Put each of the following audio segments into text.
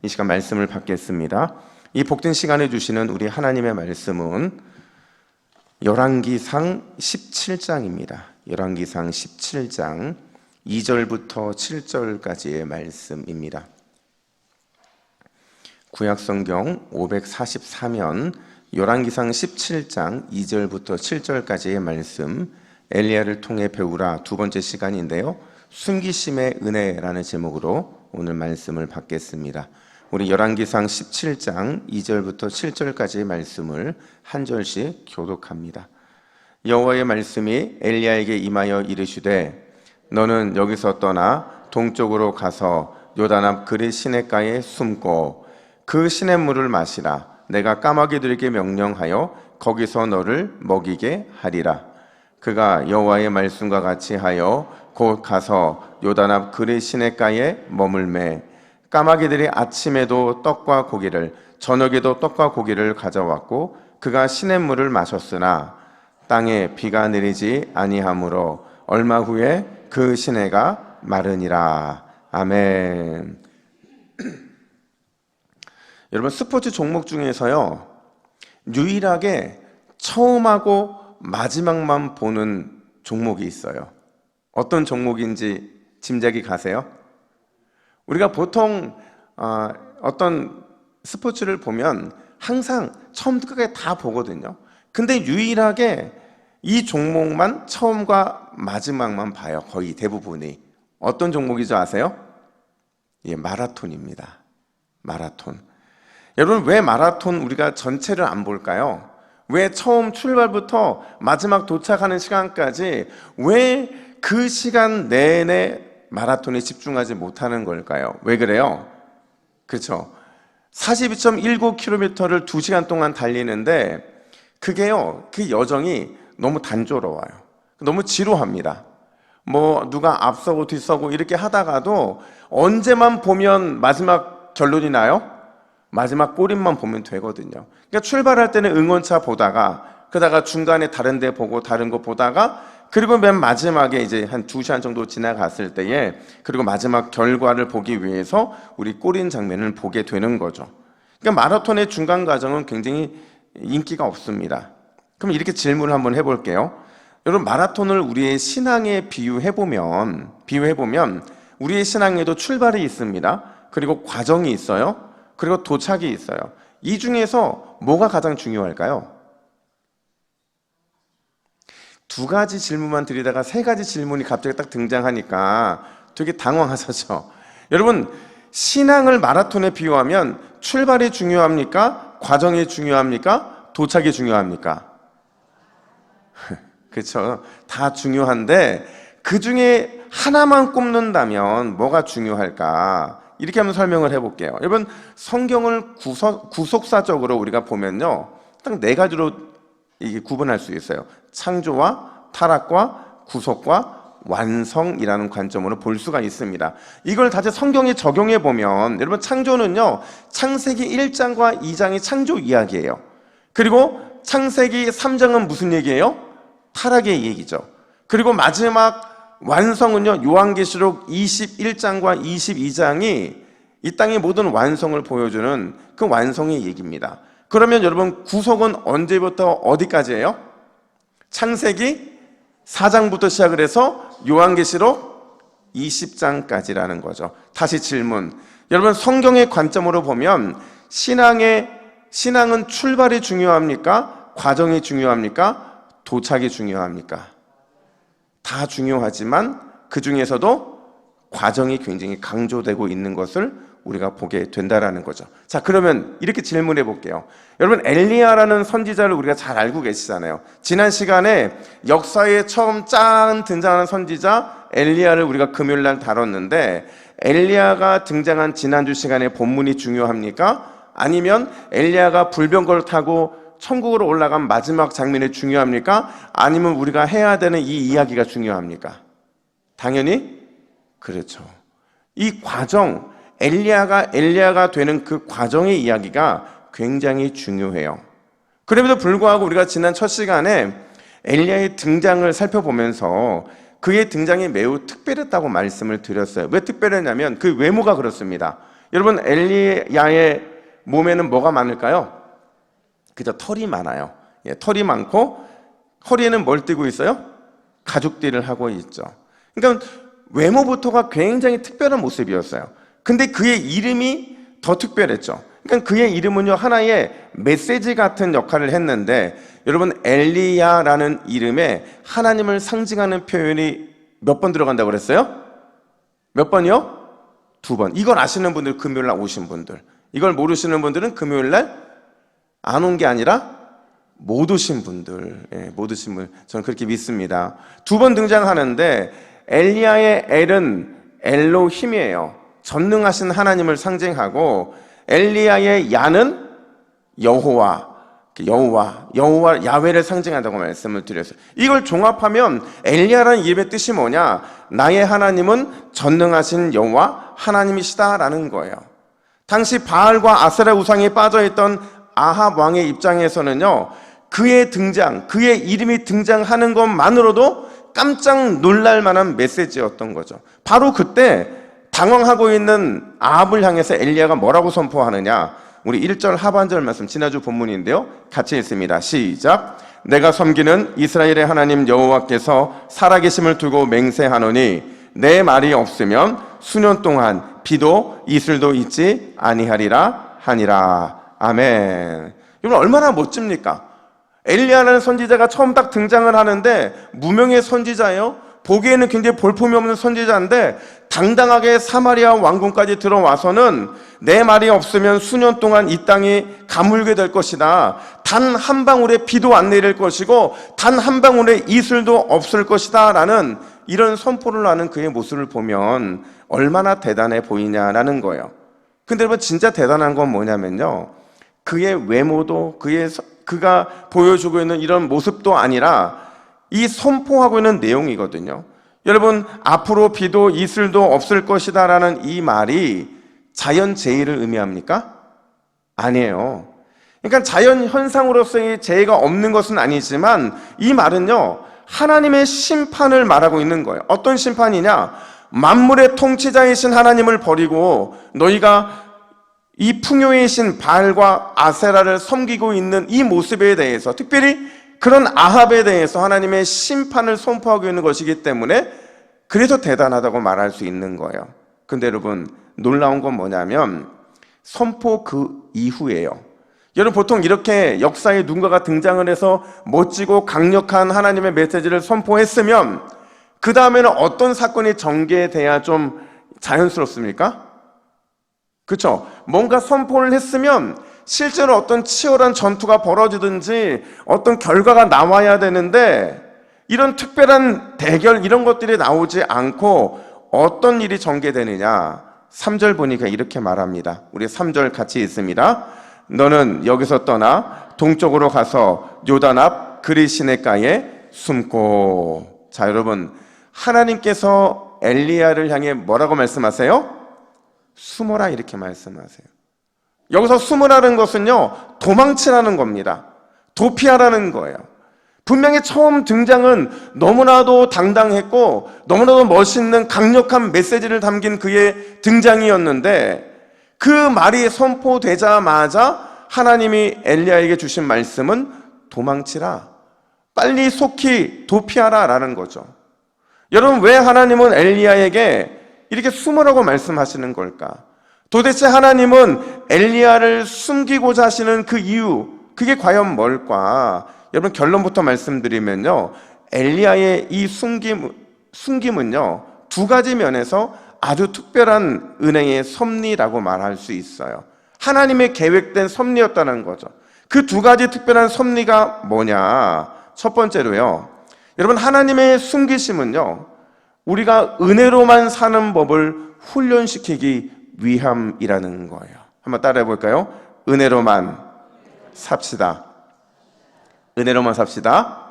이 시간 말씀을 받겠습니다. 이 복된 시간에 주시는 우리 하나님의 말씀은 열왕기상 17장입니다. 열왕기상 17장 2절부터 7절까지의 말씀입니다. 구약성경 544면 열왕기상 17장 2절부터 7절까지의 말씀, 엘리야를 통해 배우라 두 번째 시간인데요, 숨기심의 은혜라는 제목으로 오늘 말씀을 받겠습니다. 우리 열왕기상 17장 2절부터 7절까지의 말씀을 한 절씩 교독합니다. 여호와의 말씀이 엘리야에게 임하여 이르시되, 너는 여기서 떠나 동쪽으로 가서 요단 앞 그릿 시냇가에 숨고 그 시냇물을 마시라. 내가 까마귀들에게 명령하여 거기서 너를 먹이게 하리라. 그가 여호와의 말씀과 같이 하여 곧 가서 요단 앞 그릿 시냇가에 머물매 까마귀들이 아침에도 떡과 고기를 저녁에도 떡과 고기를 가져왔고 그가 시냇물을 마셨으나 땅에 비가 내리지 아니하므로 얼마 후에 그 시내가 마르니라. 아멘. 여러분, 스포츠 종목 중에서요, 유일하게 처음하고 마지막만 보는 종목이 있어요. 어떤 종목인지 짐작이 가세요? 우리가 보통 어떤 스포츠를 보면 항상 처음부터 끝까지 다 보거든요. 근데 유일하게 이 종목만 처음과 마지막만 봐요. 거의 대부분이. 어떤 종목이죠, 아세요? 예, 마라톤입니다. 마라톤. 여러분, 왜 마라톤 우리가 전체를 안 볼까요? 왜 처음 출발부터 마지막 도착하는 시간까지 왜 그 시간 내내 마라톤에 집중하지 못하는 걸까요? 왜 그래요? 그렇죠. 42.19km를 2시간 동안 달리는데 그게요, 그 여정이 너무 단조로워요. 너무 지루합니다. 누가 앞서고 뒤서고 이렇게 하다가도 언제만 보면 마지막 결론이 나요? 마지막 꼬림만 보면 되거든요. 그러니까 출발할 때는 응원차 보다가, 그러다가 중간에 다른 데 보고 다른 거 보다가, 그리고 맨 마지막에 이제 한 2시간 정도 지나갔을 때에, 그리고 마지막 결과를 보기 위해서 우리 꼬린 장면을 보게 되는 거죠. 그러니까 마라톤의 중간 과정은 굉장히 인기가 없습니다. 그럼 이렇게 질문을 한번 해볼게요. 여러분, 마라톤을 우리의 신앙에 비유해보면 우리의 신앙에도 출발이 있습니다. 그리고 과정이 있어요. 그리고 도착이 있어요. 이 중에서 뭐가 가장 중요할까요? 두 가지 질문만 드리다가 세 가지 질문이 갑자기 딱 등장하니까 되게 당황하셨죠? 여러분, 신앙을 마라톤에 비유하면 출발이 중요합니까? 과정이 중요합니까? 도착이 중요합니까? 그렇죠. 다 중요한데 그 중에 하나만 꼽는다면 뭐가 중요할까? 이렇게 한번 설명을 해볼게요. 여러분, 성경을 구속사적으로 우리가 보면요, 딱 네 가지로 이게 구분할 수 있어요. 창조와 타락과 구속과 완성이라는 관점으로 볼 수가 있습니다. 이걸 다시 성경에 적용해 보면, 여러분, 창조는요, 창세기 1장과 2장이 창조 이야기예요. 그리고 창세기 3장은 무슨 얘기예요? 타락의 얘기죠. 그리고 마지막 완성은요, 요한계시록 21장과 22장이 이 땅의 모든 완성을 보여주는 그 완성의 얘기입니다. 그러면 여러분, 구속은 언제부터 어디까지예요? 창세기 4장부터 시작을 해서 요한계시록 20장까지라는 거죠. 다시 질문. 여러분, 성경의 관점으로 보면 신앙은 출발이 중요합니까? 과정이 중요합니까? 도착이 중요합니까? 다 중요하지만 그 중에서도 과정이 굉장히 강조되고 있는 것을 우리가 보게 된다라는 거죠. 자, 그러면 이렇게 질문해 볼게요. 여러분, 엘리야라는 선지자를 우리가 잘 알고 계시잖아요. 지난 시간에 역사에 처음 짠 등장하는 선지자 엘리야를 우리가 금요일날 다뤘는데, 엘리야가 등장한 지난주 시간에 본문이 중요합니까? 아니면 엘리야가 불병거를 타고 천국으로 올라간 마지막 장면이 중요합니까? 아니면 우리가 해야 되는 이 이야기가 중요합니까? 당연히 그렇죠. 이 과정, 엘리야가 되는 그 과정의 이야기가 굉장히 중요해요. 그럼에도 불구하고 우리가 지난 첫 시간에 엘리야의 등장을 살펴보면서 그의 등장이 매우 특별했다고 말씀을 드렸어요. 왜 특별했냐면 그 외모가 그렇습니다. 여러분, 엘리야의 몸에는 뭐가 많을까요? 그저 털이 많아요. 예, 털이 많고 허리에는 뭘 띠고 있어요? 가죽띠를 하고 있죠. 그러니까 외모부터가 굉장히 특별한 모습이었어요. 근데 그의 이름이 더 특별했죠. 그러니까 그의 이름은요, 하나의 메시지 같은 역할을 했는데, 여러분, 엘리야라는 이름에 하나님을 상징하는 표현이 몇 번 들어간다고 그랬어요? 몇 번이요? 2번. 이걸 아시는 분들, 금요일날 오신 분들. 이걸 모르시는 분들은 금요일날 안 온 게 아니라 못 오신 분들. 예, 못 오신 분. 저는 그렇게 믿습니다. 2번 등장하는데, 엘리야의 엘은 엘로힘이에요. 전능하신 하나님을 상징하고, 엘리야의 야는 여호와, 야훼를 상징한다고 말씀을 드렸어요. 이걸 종합하면 엘리야라는 이름의 뜻이 뭐냐? 나의 하나님은 전능하신 여호와 하나님이시다라는 거예요. 당시 바알과 아세라 우상에 빠져있던 아합 왕의 입장에서는요, 그의 등장, 그의 이름이 등장하는 것만으로도 깜짝 놀랄 만한 메시지였던 거죠. 바로 그때 당황하고 있는 아합을 향해서 엘리야가 뭐라고 선포하느냐? 우리 1절 하반절 말씀, 지난주 본문인데요, 같이 읽습니다. 시작. 내가 섬기는 이스라엘의 하나님 여호와께서 살아계심을 두고 맹세하노니 내 말이 없으면 수년 동안 비도 이슬도 있지 아니하리라 하니라. 아멘. 여러분, 얼마나 멋집니까? 엘리야라는 선지자가 처음 딱 등장을 하는데 무명의 선지자예요. 보기에는 굉장히 볼품이 없는 선지자인데 당당하게 사마리아 왕궁까지 들어와서는 내 말이 없으면 수년 동안 이 땅이 가물게 될 것이다. 단 한 방울의 비도 안 내릴 것이고 단 한 방울의 이슬도 없을 것이다 라는 이런 선포를 하는 그의 모습을 보면 얼마나 대단해 보이냐라는 거예요. 근데 여러분, 진짜 대단한 건 뭐냐면요, 그의 외모도 그가 보여주고 있는 이런 모습도 아니라 이 선포하고 있는 내용이거든요. 여러분, 앞으로 비도 이슬도 없을 것이다 라는 이 말이 자연재해를 의미합니까? 아니에요. 그러니까 자연 현상으로서의 재해가 없는 것은 아니지만 이 말은요, 하나님의 심판을 말하고 있는 거예요. 어떤 심판이냐? 만물의 통치자이신 하나님을 버리고 너희가 이 풍요이신 바알과 아세라를 섬기고 있는 이 모습에 대해서, 특별히 그런 아합에 대해서 하나님의 심판을 선포하고 있는 것이기 때문에 그래서 대단하다고 말할 수 있는 거예요. 근데 여러분, 놀라운 건 뭐냐면 선포 그 이후에요. 여러분, 보통 이렇게 역사에 누군가가 등장을 해서 멋지고 강력한 하나님의 메시지를 선포했으면 그 다음에는 어떤 사건이 전개돼야 좀 자연스럽습니까? 그렇죠? 뭔가 선포를 했으면 실제로 어떤 치열한 전투가 벌어지든지 어떤 결과가 나와야 되는데 이런 특별한 대결 이런 것들이 나오지 않고 어떤 일이 전개되느냐? 3절 보니까 이렇게 말합니다. 우리 3절 같이 읽습니다. 너는 여기서 떠나 동쪽으로 가서 요단 앞 그리 시냇가에 숨고. 자, 여러분, 하나님께서 엘리야를 향해 뭐라고 말씀하세요? 숨어라, 이렇게 말씀하세요. 여기서 숨으라는 것은요, 도망치라는 겁니다. 도피하라는 거예요. 분명히 처음 등장은 너무나도 당당했고 너무나도 멋있는 강력한 메시지를 담긴 그의 등장이었는데 그 말이 선포되자마자 하나님이 엘리야에게 주신 말씀은 도망치라, 빨리 속히 도피하라 라는 거죠. 여러분, 왜 하나님은 엘리야에게 이렇게 숨으라고 말씀하시는 걸까? 도대체 하나님은 엘리야를 숨기고자 하시는 그 이유, 그게 과연 뭘까? 여러분, 결론부터 말씀드리면요, 엘리야의 이 숨김은요, 2가지 면에서 아주 특별한 은혜의 섭리라고 말할 수 있어요. 하나님의 계획된 섭리였다는 거죠. 그 2가지 특별한 섭리가 뭐냐? 첫 번째로요, 여러분, 하나님의 숨기심은요, 우리가 은혜로만 사는 법을 훈련시키기 위함이라는 거예요. 한번 따라해 볼까요? 은혜로만 삽시다. 은혜로만 삽시다.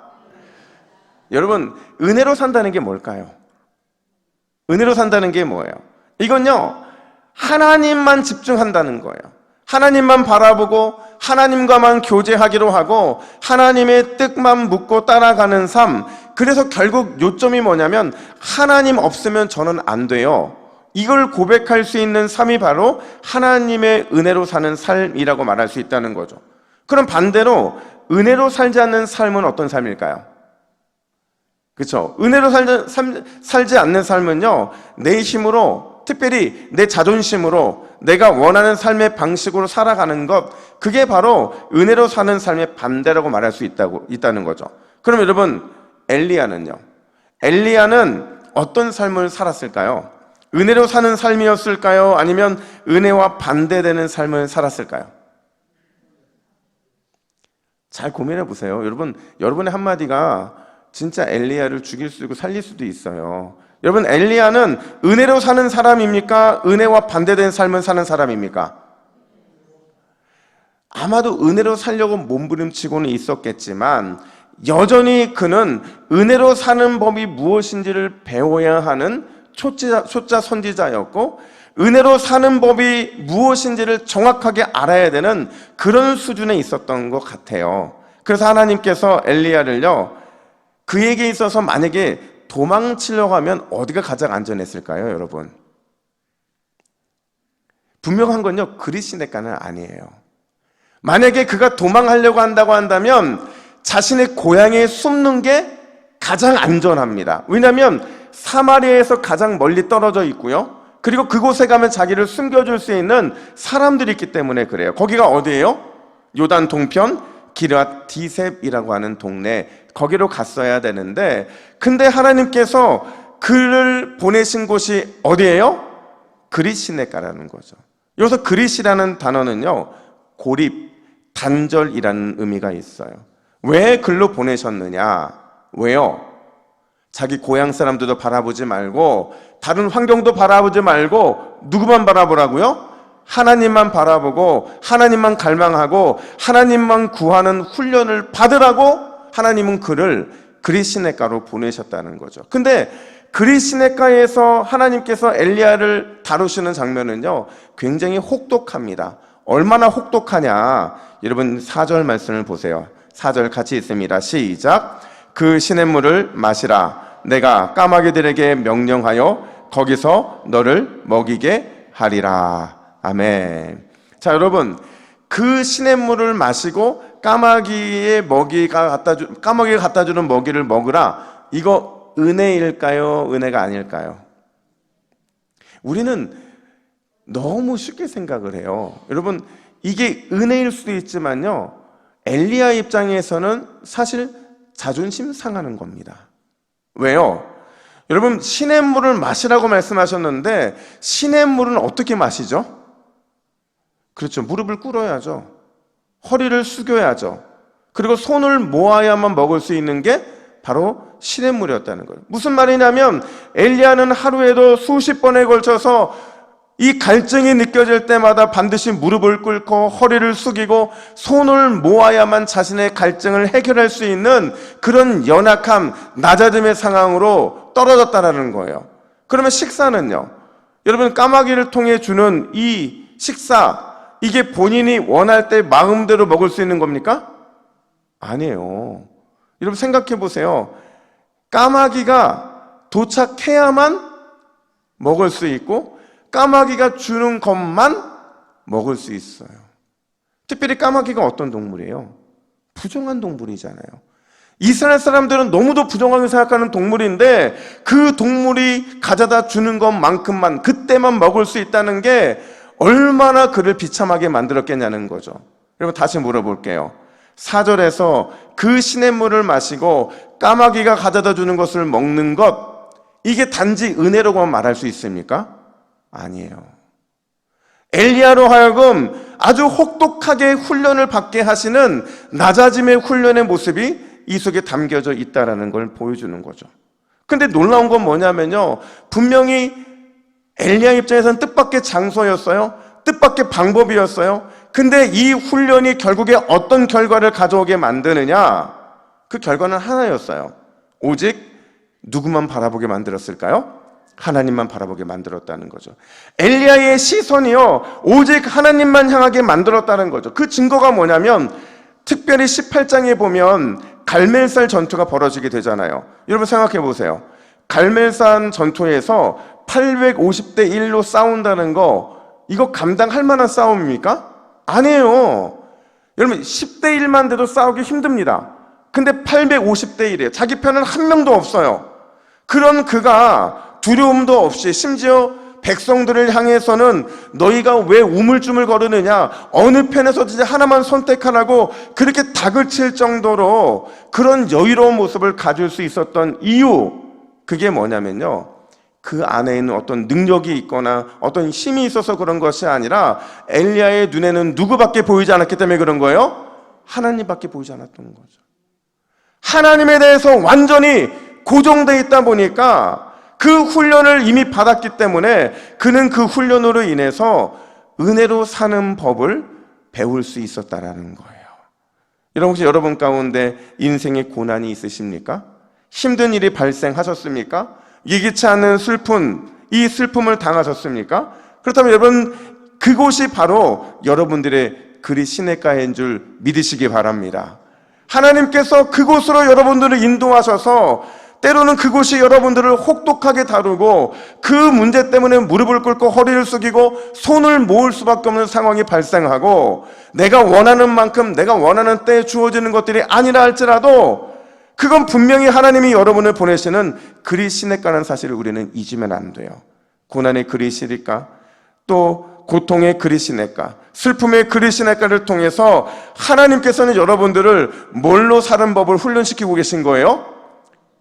여러분, 은혜로 산다는 게 뭘까요? 은혜로 산다는 게 뭐예요? 이건요, 하나님만 집중한다는 거예요. 하나님만 바라보고 하나님과만 교제하기로 하고 하나님의 뜻만 묻고 따라가는 삶. 그래서 결국 요점이 뭐냐면 하나님 없으면 저는 안 돼요, 이걸 고백할 수 있는 삶이 바로 하나님의 은혜로 사는 삶이라고 말할 수 있다는 거죠. 그럼 반대로 은혜로 살지 않는 삶은 어떤 삶일까요? 그렇죠? 은혜로 살지 않는 삶은요, 내 힘으로, 특별히 내 자존심으로 내가 원하는 삶의 방식으로 살아가는 것, 그게 바로 은혜로 사는 삶의 반대라고 말할 수 있다는 거죠. 그럼 여러분, 엘리야는 어떤 삶을 살았을까요? 은혜로 사는 삶이었을까요? 아니면 은혜와 반대되는 삶을 살았을까요? 잘 고민해 보세요. 여러분의 한마디가 진짜 엘리야를 죽일 수도 있고 살릴 수도 있어요. 여러분, 엘리야는 은혜로 사는 사람입니까? 은혜와 반대된 삶을 사는 사람입니까? 아마도 은혜로 살려고 몸부림치고는 있었겠지만 여전히 그는 은혜로 사는 법이 무엇인지를 배워야 하는 초짜 선지자였고, 은혜로 사는 법이 무엇인지를 정확하게 알아야 되는 그런 수준에 있었던 것 같아요. 그래서 하나님께서 엘리야를요, 그에게 있어서 만약에 도망치려고 하면 어디가 가장 안전했을까요, 여러분? 분명한 건요, 그리시네가는 아니에요. 만약에 그가 도망하려고 한다고 한다면 자신의 고향에 숨는 게 가장 안전합니다. 왜냐하면 사마리아에서 가장 멀리 떨어져 있고요, 그리고 그곳에 가면 자기를 숨겨줄 수 있는 사람들이 있기 때문에 그래요. 거기가 어디예요? 요단 동편 기럇 디셉이라고 하는 동네, 거기로 갔어야 되는데, 근데 하나님께서 그를 보내신 곳이 어디예요? 그리시네가라는 거죠. 여기서 그리시라는 단어는요, 고립, 단절이라는 의미가 있어요. 왜 글로 보내셨느냐? 왜요? 자기 고향 사람들도 바라보지 말고 다른 환경도 바라보지 말고 누구만 바라보라고요? 하나님만 바라보고 하나님만 갈망하고 하나님만 구하는 훈련을 받으라고 하나님은 그를 그리시네가로 보내셨다는 거죠. 근데 그리시네가에서 하나님께서 엘리야를 다루시는 장면은요, 굉장히 혹독합니다. 얼마나 혹독하냐? 여러분 4절 말씀을 보세요. 4절 같이 있습니다. 시작. 그 시냇물을 마시라. 내가 까마귀들에게 명령하여 거기서 너를 먹이게 하리라. 아멘. 자, 여러분, 그 시냇물을 마시고 까마귀가 갖다 주는 먹이를 먹으라. 이거 은혜일까요? 은혜가 아닐까요? 우리는 너무 쉽게 생각을 해요. 여러분, 이게 은혜일 수도 있지만요, 엘리야 입장에서는 사실 자존심 상하는 겁니다. 왜요? 여러분, 시냇물을 마시라고 말씀하셨는데 시냇물은 어떻게 마시죠? 그렇죠. 무릎을 꿇어야죠. 허리를 숙여야죠. 그리고 손을 모아야만 먹을 수 있는 게 바로 시냇물이었다는 거예요. 무슨 말이냐면 엘리야는 하루에도 수십 번에 걸쳐서 이 갈증이 느껴질 때마다 반드시 무릎을 꿇고 허리를 숙이고 손을 모아야만 자신의 갈증을 해결할 수 있는 그런 연약함, 낮아짐의 상황으로 떨어졌다라는 거예요. 그러면 식사는요? 여러분, 까마귀를 통해 주는 이 식사, 이게 본인이 원할 때 마음대로 먹을 수 있는 겁니까? 아니에요. 여러분 생각해 보세요. 까마귀가 도착해야만 먹을 수 있고 까마귀가 주는 것만 먹을 수 있어요. 특별히 까마귀가 어떤 동물이에요? 부정한 동물이잖아요. 이스라엘 사람들은 너무도 부정하게 생각하는 동물인데 그 동물이 가져다 주는 것만큼만, 그때만 먹을 수 있다는 게 얼마나 그를 비참하게 만들었겠냐는 거죠. 여러분 다시 물어볼게요. 4절에서 그 시냇물을 마시고 까마귀가 가져다 주는 것을 먹는 것, 이게 단지 은혜로만 말할 수 있습니까? 아니에요. 엘리야로 하여금 아주 혹독하게 훈련을 받게 하시는 낮아짐의 훈련의 모습이 이 속에 담겨져 있다는 걸 보여주는 거죠. 근데 놀라운 건 뭐냐면요, 분명히 엘리야 입장에서는 뜻밖의 장소였어요. 뜻밖의 방법이었어요. 근데 이 훈련이 결국에 어떤 결과를 가져오게 만드느냐? 그 결과는 하나였어요. 오직 누구만 바라보게 만들었을까요? 하나님만 바라보게 만들었다는 거죠. 엘리야의 시선이요, 오직 하나님만 향하게 만들었다는 거죠. 그 증거가 뭐냐면 특별히 18장에 보면 갈멜산 전투가 벌어지게 되잖아요. 여러분 생각해 보세요. 갈멜산 전투에서 850대 1로 싸운다는 거, 이거 감당할 만한 싸움입니까? 아니에요. 여러분 10대 1만 돼도 싸우기 힘듭니다. 근데 850대 1이에요. 자기 편은 한 명도 없어요. 그런 그가 두려움도 없이, 심지어 백성들을 향해서는 너희가 왜 우물쭈물 거르느냐, 어느 편에서든지 하나만 선택하라고 그렇게 닭을 칠 정도로 그런 여유로운 모습을 가질 수 있었던 이유, 그게 뭐냐면요, 그 안에 있는 어떤 능력이 있거나 어떤 힘이 있어서 그런 것이 아니라 엘리야의 눈에는 누구밖에 보이지 않았기 때문에 그런 거예요? 하나님밖에 보이지 않았던 거죠. 하나님에 대해서 완전히 고정되어 있다 보니까 그 훈련을 이미 받았기 때문에 그는 그 훈련으로 인해서 은혜로 사는 법을 배울 수 있었다라는 거예요. 여러분, 혹시 여러분 가운데 인생에 고난이 있으십니까? 힘든 일이 발생하셨습니까? 예기치 않은 슬픔, 이 슬픔을 당하셨습니까? 그렇다면 여러분, 그곳이 바로 여러분들의 그리 시냇가인 줄 믿으시기 바랍니다. 하나님께서 그곳으로 여러분들을 인도하셔서 때로는 그곳이 여러분들을 혹독하게 다루고 그 문제 때문에 무릎을 꿇고 허리를 숙이고 손을 모을 수밖에 없는 상황이 발생하고 내가 원하는 만큼 내가 원하는 때에 주어지는 것들이 아니라 할지라도 그건 분명히 하나님이 여러분을 보내시는 그리 시냇가라는 사실을 우리는 잊으면 안 돼요. 고난의 그리 시냇가, 또 고통의 그리 시냇가, 슬픔의 그리 시냇가를 통해서 하나님께서는 여러분들을 뭘로 사는 법을 훈련시키고 계신 거예요?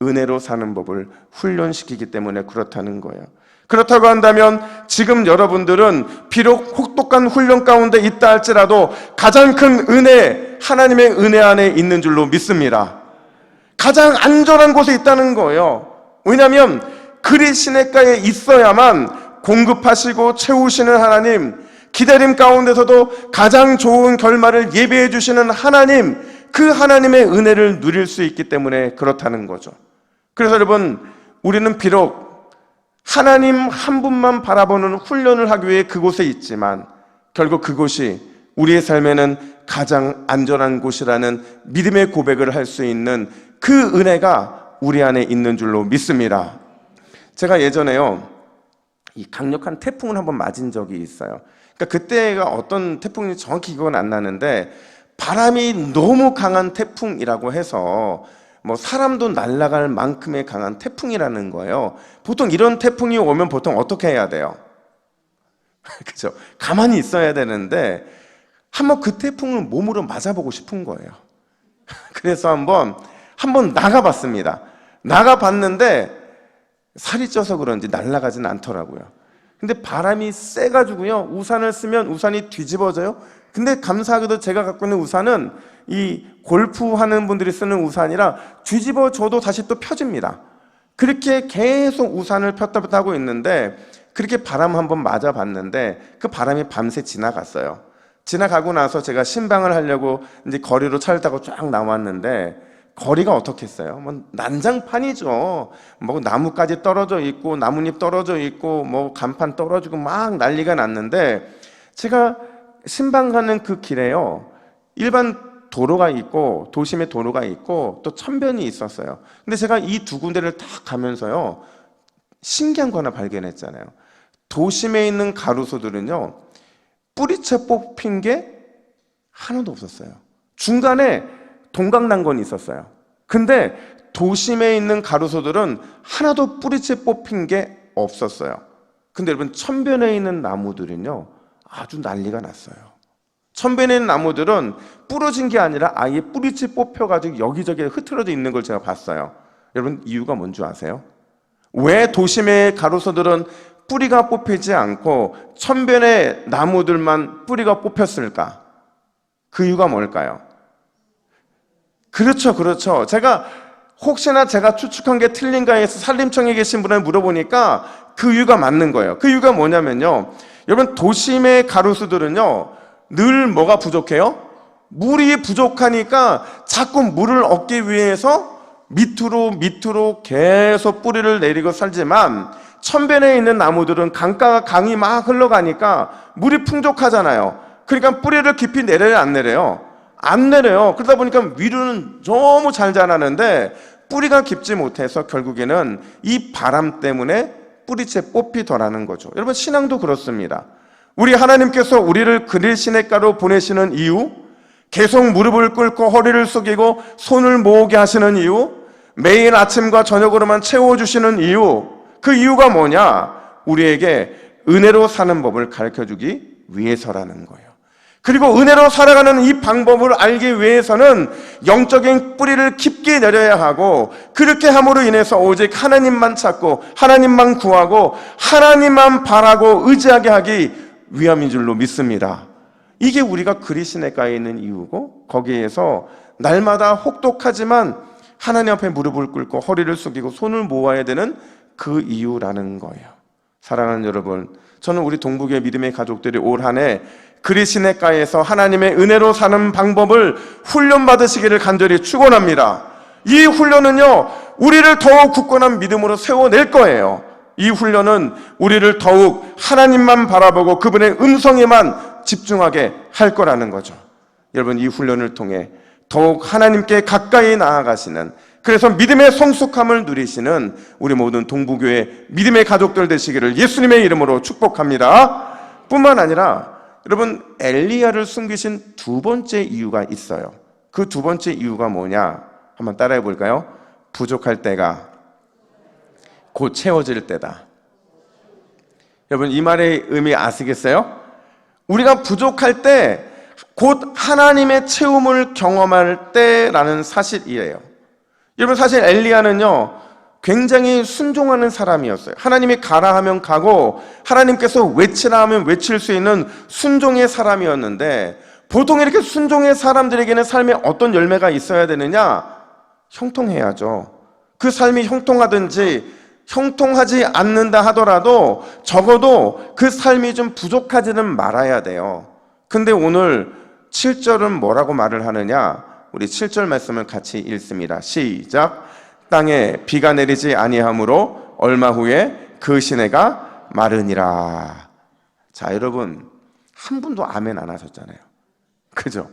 은혜로 사는 법을 훈련시키기 때문에 그렇다는 거예요. 그렇다고 한다면 지금 여러분들은 비록 혹독한 훈련 가운데 있다 할지라도 가장 큰 은혜, 하나님의 은혜 안에 있는 줄로 믿습니다. 가장 안전한 곳에 있다는 거예요. 왜냐하면 그리 시냇가에 있어야만 공급하시고 채우시는 하나님, 기다림 가운데서도 가장 좋은 결말을 예비해 주시는 하나님, 그 하나님의 은혜를 누릴 수 있기 때문에 그렇다는 거죠. 그래서 여러분, 우리는 비록 하나님 한 분만 바라보는 훈련을 하기 위해 그곳에 있지만 결국 그곳이 우리의 삶에는 가장 안전한 곳이라는 믿음의 고백을 할 수 있는 그 은혜가 우리 안에 있는 줄로 믿습니다. 제가 예전에요, 이 강력한 태풍을 한번 맞은 적이 있어요. 그러니까 그때가 어떤 태풍인지 정확히 기억은 안 나는데 바람이 너무 강한 태풍이라고 해서 뭐 사람도 날아갈 만큼의 강한 태풍이라는 거예요. 보통 이런 태풍이 오면 보통 어떻게 해야 돼요? 그죠? 가만히 있어야 되는데 한번 그 태풍을 몸으로 맞아보고 싶은 거예요. 그래서 한번 나가봤습니다. 나가봤는데 살이 쪄서 그런지 날아가지는 않더라고요. 근데 바람이 세가지고요, 우산을 쓰면 우산이 뒤집어져요. 근데 감사하게도 제가 갖고 있는 우산은 이 골프 하는 분들이 쓰는 우산이라 뒤집어져도 다시 또 펴집니다. 그렇게 계속 우산을 폈다 폈다 하고 있는데 그렇게 바람 한번 맞아봤는데 그 바람이 밤새 지나갔어요. 지나가고 나서 제가 신방을 하려고 이제 거리로 차를 타고 쫙 나왔는데 거리가 어떻겠어요? 뭐 난장판이죠. 뭐 나무까지 떨어져 있고 나뭇잎 떨어져 있고 뭐 간판 떨어지고 막 난리가 났는데 제가 신방 가는 그 길에요, 일반 도로가 있고 도심의 도로가 있고 또 천변이 있었어요. 근데 제가 이 두 군데를 딱 가면서요, 신기한 거 하나 발견했잖아요. 도심에 있는 가로수들은요, 뿌리채 뽑힌 게 하나도 없었어요. 중간에 동강난건이 있었어요. 근데 도심에 있는 가로수들은 하나도 뿌리채 뽑힌 게 없었어요. 근데 여러분, 천변에 있는 나무들은요 아주 난리가 났어요. 천변에 있는 나무들은 부러진 게 아니라 아예 뿌리채 뽑혀가지고 여기저기 흐트러져 있는 걸 제가 봤어요. 여러분, 이유가 뭔지 아세요? 왜 도심의 가로수들은 뿌리가 뽑히지 않고 천변의 나무들만 뿌리가 뽑혔을까? 그 이유가 뭘까요? 그렇죠. 제가 혹시나 제가 추측한 게 틀린가 해서 산림청에 계신 분을 물어보니까 그 이유가 맞는 거예요. 그 이유가 뭐냐면요, 여러분, 도심의 가로수들은요 늘 뭐가 부족해요? 물이 부족하니까 자꾸 물을 얻기 위해서 밑으로 계속 뿌리를 내리고 살지만 천변에 있는 나무들은 강가가 강이 막 흘러가니까 물이 풍족하잖아요. 그러니까 뿌리를 깊이 내려요, 안 내려요? 안 내려요. 그러다 보니까 위로는 너무 잘 자라는데 뿌리가 깊지 못해서 결국에는 이 바람 때문에 뿌리채 뽑히더라는 거죠. 여러분, 신앙도 그렇습니다. 우리 하나님께서 우리를 그릴 시냇가로 보내시는 이유, 계속 무릎을 꿇고 허리를 숙이고 손을 모으게 하시는 이유, 매일 아침과 저녁으로만 채워주시는 이유, 그 이유가 뭐냐? 우리에게 은혜로 사는 법을 가르쳐주기 위해서라는 거예요. 그리고 은혜로 살아가는 이 방법을 알기 위해서는 영적인 뿌리를 깊게 내려야 하고, 그렇게 함으로 인해서 오직 하나님만 찾고 하나님만 구하고 하나님만 바라고 의지하게 하기 위함인 줄로 믿습니다. 이게 우리가 그리시네가에 있는 이유고, 거기에서 날마다 혹독하지만 하나님 앞에 무릎을 꿇고 허리를 숙이고 손을 모아야 되는 그 이유라는 거예요. 사랑하는 여러분, 저는 우리 동북의 믿음의 가족들이 올 한 해 그리시네가에서 하나님의 은혜로 사는 방법을 훈련받으시기를 간절히 축원합니다. 이 훈련은요, 우리를 더욱 굳건한 믿음으로 세워낼 거예요. 이 훈련은 우리를 더욱 하나님만 바라보고 그분의 음성에만 집중하게 할 거라는 거죠. 여러분, 이 훈련을 통해 더욱 하나님께 가까이 나아가시는, 그래서 믿음의 성숙함을 누리시는 우리 모든 동부교회 믿음의 가족들 되시기를 예수님의 이름으로 축복합니다. 뿐만 아니라 여러분, 엘리야를 숨기신 두 번째 이유가 있어요. 그 두 번째 이유가 뭐냐? 한번 따라해 볼까요? 부족할 때가 곧 채워질 때다. 여러분, 이 말의 의미 아시겠어요? 우리가 부족할 때 곧 하나님의 채움을 경험할 때라는 사실이에요. 여러분, 사실 엘리야는요, 굉장히 순종하는 사람이었어요. 하나님이 가라 하면 가고 하나님께서 외치라 하면 외칠 수 있는 순종의 사람이었는데, 보통 이렇게 순종의 사람들에게는 삶에 어떤 열매가 있어야 되느냐? 형통해야죠. 그 삶이 형통하든지 형통하지 않는다 하더라도 적어도 그 삶이 좀 부족하지는 말아야 돼요. 근데 오늘 7절은 뭐라고 말을 하느냐? 우리 7절 말씀을 같이 읽습니다. 시작. 땅에 비가 내리지 아니하므로 얼마 후에 그 시내가 마르니라. 자, 여러분, 한 분도 아멘 안 하셨잖아요. 그죠?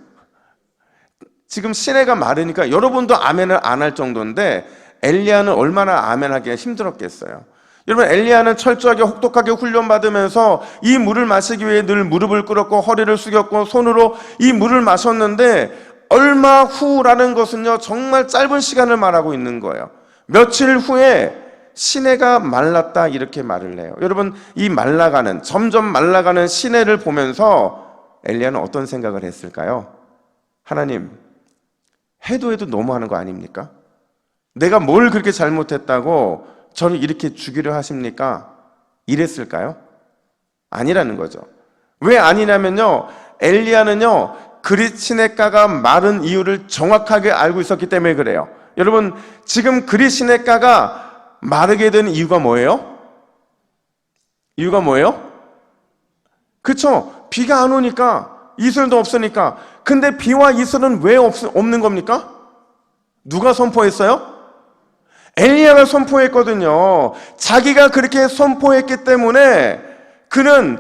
지금 시내가 마르니까 여러분도 아멘을 안 할 정도인데 엘리야는 얼마나 아멘하기가 힘들었겠어요. 여러분, 엘리야는 철저하게 혹독하게 훈련받으면서 이 물을 마시기 위해 늘 무릎을 꿇었고 허리를 숙였고 손으로 이 물을 마셨는데, 얼마 후라는 것은요, 정말 짧은 시간을 말하고 있는 거예요. 며칠 후에 시내가 말랐다, 이렇게 말을 해요. 여러분, 이 말라가는, 점점 말라가는 시내를 보면서 엘리야는 어떤 생각을 했을까요? 하나님, 해도 너무하는 거 아닙니까? 내가 뭘 그렇게 잘못했다고 저를 이렇게 죽이려 하십니까? 이랬을까요? 아니라는 거죠. 왜 아니냐면요, 엘리야는요, 그리시네가가 마른 이유를 정확하게 알고 있었기 때문에 그래요. 여러분, 지금 그리시네가가 마르게 된 이유가 뭐예요? 이유가 뭐예요? 그쵸? 비가 안 오니까, 이슬도 없으니까. 근데 비와 이슬은 왜 없는 겁니까? 누가 선포했어요? 엘리야가 선포했거든요. 자기가 그렇게 선포했기 때문에 그는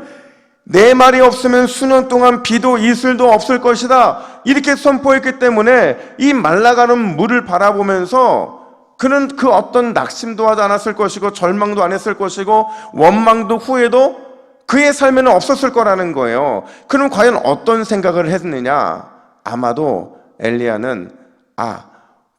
내 말이 없으면 수년 동안 비도 이슬도 없을 것이다, 이렇게 선포했기 때문에 이 말라가는 물을 바라보면서 그는 그 어떤 낙심도 하지 않았을 것이고 절망도 안 했을 것이고 원망도 후회도 그의 삶에는 없었을 거라는 거예요. 그럼 과연 어떤 생각을 했느냐? 아마도 엘리야는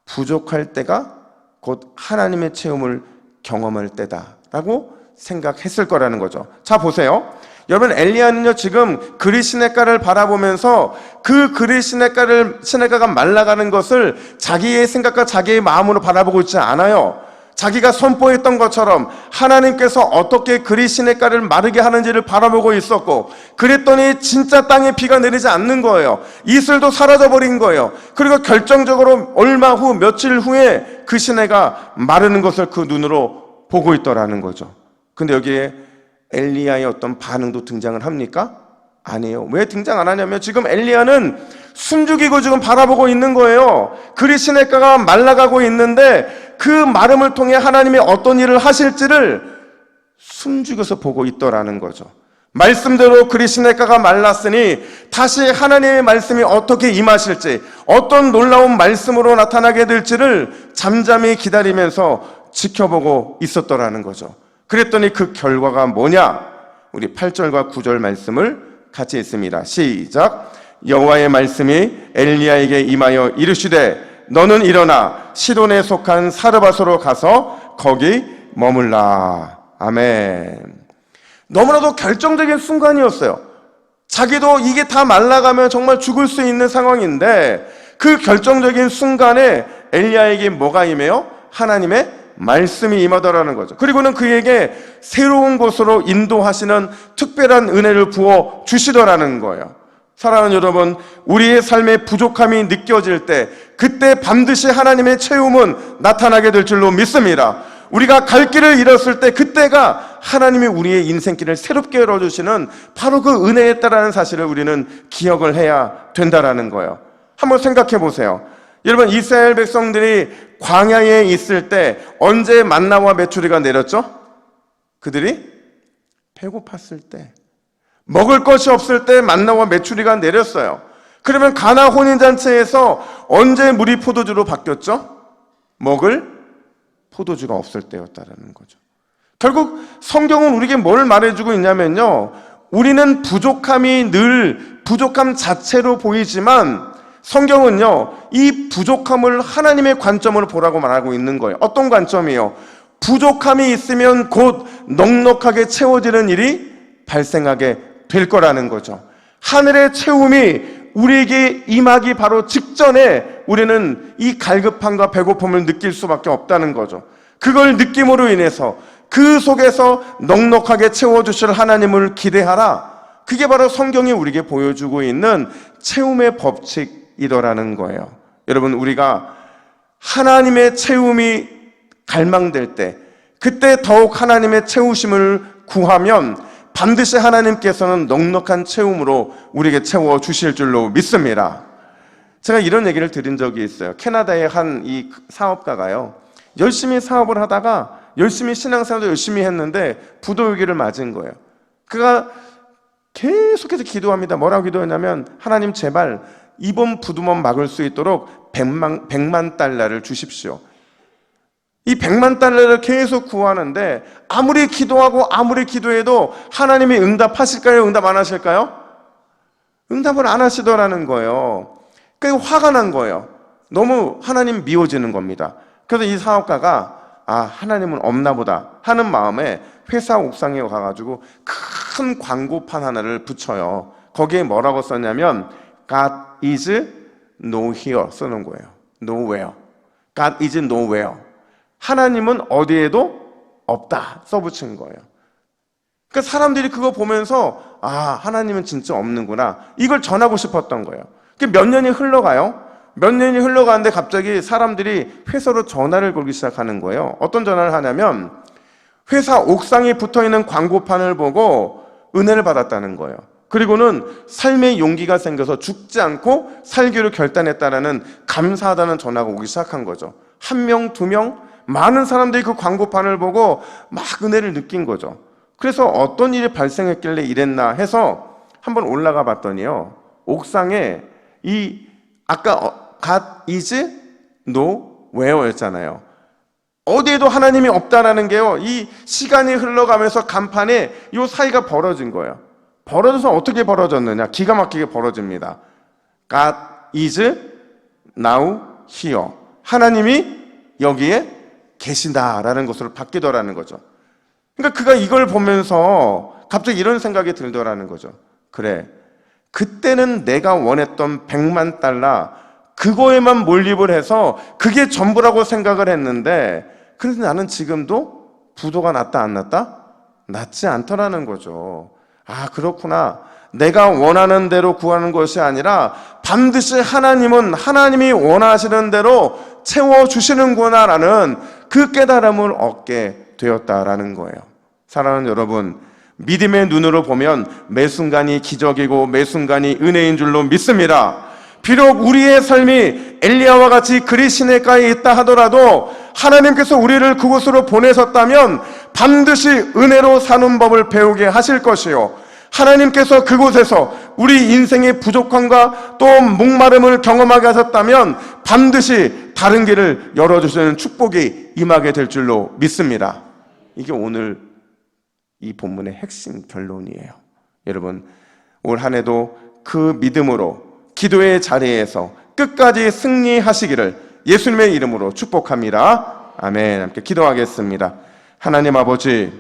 부족할 때가 곧 하나님의 체험을 경험할 때다라고 생각했을 거라는 거죠. 자, 보세요. 여러분, 엘리야는요, 지금 그리시네가를 바라보면서 그 그리시네가가 말라가는 것을 자기의 생각과 자기의 마음으로 바라보고 있지 않아요. 자기가 선포했던 것처럼 하나님께서 어떻게 그리시네가를 마르게 하는지를 바라보고 있었고, 그랬더니 진짜 땅에 비가 내리지 않는 거예요. 이슬도 사라져버린 거예요. 그리고 결정적으로 얼마 후, 며칠 후에 그 시내가 마르는 것을 그 눈으로 보고 있더라는 거죠. 근데 여기에 엘리야의 어떤 반응도 등장을 합니까? 아니에요. 왜 등장 안 하냐면 지금 엘리야는 숨죽이고 지금 바라보고 있는 거예요. 그리시네가가 말라가고 있는데 그 마름을 통해 하나님이 어떤 일을 하실지를 숨죽여서 보고 있더라는 거죠. 말씀대로 그리시네가가 말랐으니 다시 하나님의 말씀이 어떻게 임하실지, 어떤 놀라운 말씀으로 나타나게 될지를 잠잠히 기다리면서 지켜보고 있었더라는 거죠. 그랬더니 그 결과가 뭐냐? 우리 8절과 9절 말씀을 같이 읽습니다. 시작. 여호와의 말씀이 엘리야에게 임하여 이르시되 너는 일어나 시돈에 속한 사르밧으로 가서 거기 머물라. 아멘. 너무나도 결정적인 순간이었어요. 자기도 이게 다 말라가면 정말 죽을 수 있는 상황인데 그 결정적인 순간에 엘리야에게 뭐가 임해요? 하나님의 말씀이 임하더라는 거죠. 그리고는 그에게 새로운 곳으로 인도하시는 특별한 은혜를 부어 주시더라는 거예요. 사랑하는 여러분, 우리의 삶의 부족함이 느껴질 때 그때 반드시 하나님의 채움은 나타나게 될 줄로 믿습니다. 우리가 갈 길을 잃었을 때 그때가 하나님이 우리의 인생길을 새롭게 열어주시는 바로 그 은혜였다라는 사실을 우리는 기억을 해야 된다라는 거예요. 한번 생각해 보세요. 여러분, 이스라엘 백성들이 광야에 있을 때 언제 만나와 메추리가 내렸죠? 그들이 배고팠을 때, 먹을 것이 없을 때 만나와 메추리가 내렸어요. 그러면 가나 혼인잔치에서 언제 물이 포도주로 바뀌었죠? 먹을 포도주가 없을 때였다라는 거죠. 결국 성경은 우리에게 뭘 말해주고 있냐면요, 우리는 부족함이 늘 부족함 자체로 보이지만 성경은요, 이 부족함을 하나님의 관점으로 보라고 말하고 있는 거예요. 어떤 관점이요? 부족함이 있으면 곧 넉넉하게 채워지는 일이 발생하게 될 거라는 거죠. 하늘의 채움이 우리에게 임하기 바로 직전에 우리는 이 갈급함과 배고픔을 느낄 수밖에 없다는 거죠. 그걸 느낌으로 인해서 그 속에서 넉넉하게 채워주실 하나님을 기대하라. 그게 바로 성경이 우리에게 보여주고 있는 채움의 법칙이더라는 거예요. 여러분, 우리가 하나님의 채움이 갈망될 때, 그때 더욱 하나님의 채우심을 구하면 반드시 하나님께서는 넉넉한 채움으로 우리에게 채워주실 줄로 믿습니다. 제가 이런 얘기를 드린 적이 있어요. 캐나다의 한 이 사업가가요, 열심히 사업을 하다가 열심히 신앙생활도 열심히 했는데 부도위기를 맞은 거예요. 그가 계속해서 기도합니다. 뭐라고 기도했냐면, 하나님 제발 이번 부도만 막을 수 있도록 100만 달러를 주십시오. 이 100만 달러를 계속 구하는데 아무리 기도하고 아무리 기도해도 하나님이 응답하실까요? 응답 안 하실까요? 응답을 안 하시더라는 거예요. 그러니까 화가 난 거예요. 너무 하나님 미워지는 겁니다. 그래서 이 사업가가 하나님은 없나 보다 하는 마음에 회사 옥상에 가가지고 큰 광고판 하나를 붙여요. 거기에 뭐라고 썼냐면 God is nowhere 쓰는 거예요. nowhere. God is nowhere. 하나님은 어디에도 없다 써붙인 거예요. 그러니까 사람들이 그거 보면서 하나님은 진짜 없는구나, 이걸 전하고 싶었던 거예요. 몇 년이 흘러가요. 몇 년이 흘러가는데 갑자기 사람들이 회사로 전화를 걸기 시작하는 거예요. 어떤 전화를 하냐면 회사 옥상에 붙어있는 광고판을 보고 은혜를 받았다는 거예요. 그리고는 삶의 용기가 생겨서 죽지 않고 살기로 결단했다는 감사하다는 전화가 오기 시작한 거죠. 1명, 2명, 많은 사람들이 그 광고판을 보고 막 은혜를 느낀 거죠. 그래서 어떤 일이 발생했길래 이랬나 해서 한번 올라가 봤더니요, 옥상에 이 아까 God is nowhere였잖아요. 어디에도 하나님이 없다라는 게요, 이 시간이 흘러가면서 간판에 이 사이가 벌어진 거예요. 벌어져서 어떻게 벌어졌느냐? 기가 막히게 벌어집니다. God is now here. 하나님이 여기에 계신다라는 것으로 바뀌더라는 거죠. 그러니까 그가 이걸 보면서 갑자기 이런 생각이 들더라는 거죠. 그래, 그때는 내가 원했던 100만 달러 그거에만 몰입을 해서 그게 전부라고 생각을 했는데, 그래서 나는 지금도 부도가 났다 안 났다? 났지 않더라는 거죠. 그렇구나. 내가 원하는 대로 구하는 것이 아니라 반드시 하나님은 하나님이 원하시는 대로 채워주시는구나라는 그 깨달음을 얻게 되었다라는 거예요. 사랑하는 여러분, 믿음의 눈으로 보면 매 순간이 기적이고 매 순간이 은혜인 줄로 믿습니다. 비록 우리의 삶이 엘리야와 같이 그리 시내가에 있다 하더라도 하나님께서 우리를 그곳으로 보내셨다면 반드시 은혜로 사는 법을 배우게 하실 것이요, 하나님께서 그곳에서 우리 인생의 부족함과 또 목마름을 경험하게 하셨다면 반드시 다른 길을 열어주시는 축복이 임하게 될 줄로 믿습니다. 이게 오늘 이 본문의 핵심 결론이에요. 여러분, 올 한 해도 그 믿음으로 기도의 자리에서 끝까지 승리하시기를 예수님의 이름으로 축복합니다. 아멘. 함께 기도하겠습니다. 하나님 아버지,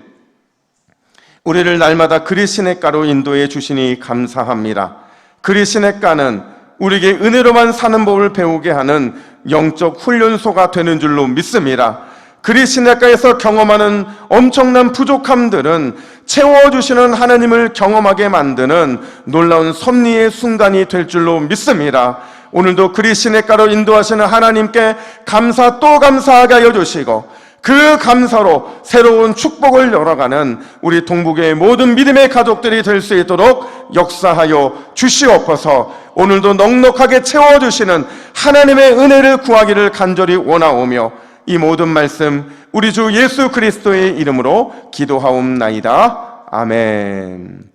우리를 날마다 그리 시냇가로 인도해 주시니 감사합니다. 그리 시냇가는 우리에게 은혜로만 사는 법을 배우게 하는 영적 훈련소가 되는 줄로 믿습니다. 그리 시냇가에서 경험하는 엄청난 부족함들은 채워주시는 하나님을 경험하게 만드는 놀라운 섭리의 순간이 될 줄로 믿습니다. 오늘도 그리 시냇가로 인도하시는 하나님께 감사 또 감사하게 하여 주시고, 그 감사로 새로운 축복을 열어가는 우리 동북의 모든 믿음의 가족들이 될 수 있도록 역사하여 주시옵소서. 오늘도 넉넉하게 채워주시는 하나님의 은혜를 구하기를 간절히 원하오며, 이 모든 말씀 우리 주 예수 그리스도의 이름으로 기도하옵나이다. 아멘.